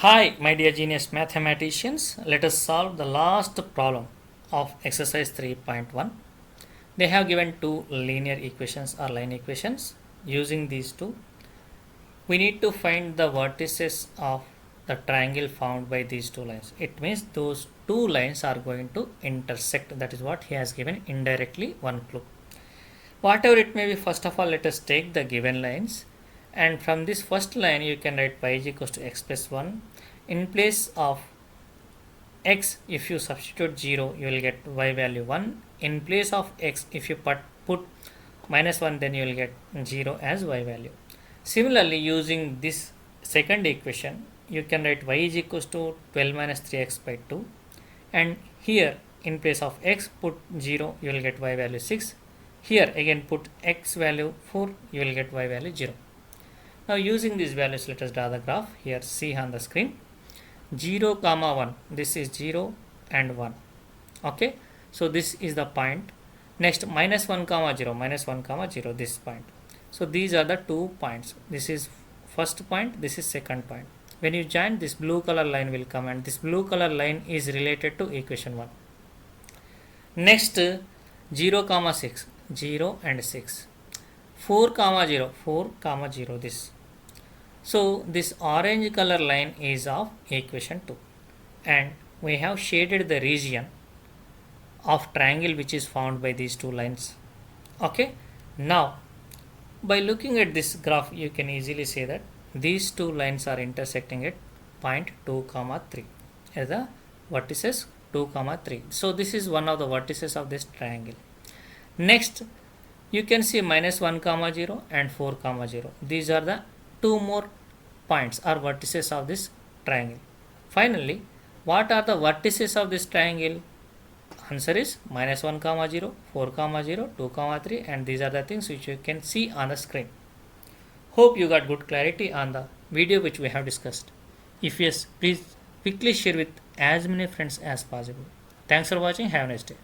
Hi, my dear genius mathematicians. Let us solve the last problem of exercise 3.1. They have given two linear equations or line equations. Using these two, we need to find the vertices of the triangle formed by these two lines. It means those two lines are going to intersect. That is what he has given indirectly one clue. Whatever it may be, first of all, let us take the given lines, and from this first line you can write y is equals to x plus 1. In place of x, if you substitute 0, you will get y value 1. In place of x, if you put minus 1, then you will get 0 as y value. Similarly, using this second equation, you can write y is equals to 12 minus 3x by 2, and here in place of x put 0, you will get y value 6. Here again put x value 4, you will get y value 0. Now using these values, let us draw the graph. Here see on the screen, 0 comma 1, this is 0 and 1. Okay, so this is the point. Next minus 1 comma 0, minus 1 comma 0, this point. So these are the 2 points. This is first point, this is second point. When you join, this blue color line will come, and this blue color line is related to equation 1. Next 0 comma 6, 0 and 6. 4 comma 0, 4 comma 0, this. So this orange color line is of equation 2, and we have shaded the region of triangle which is formed by these two lines. Okay, now by looking at this graph, you can easily say that these two lines are intersecting at point 2 comma 3 as the vertices 2 comma 3. So this is one of the vertices of this triangle. Next, you can see minus 1 comma 0 and 4 comma 0. These are the two more points or vertices of this triangle. Finally, what are the vertices of this triangle? Answer is minus 1 comma 0, 4 comma 0, 2 comma 3, and these are the things which you can see on the screen. Hope you got good clarity on the video which we have discussed. If yes, please quickly share with as many friends as possible. Thanks for watching. Have a nice day.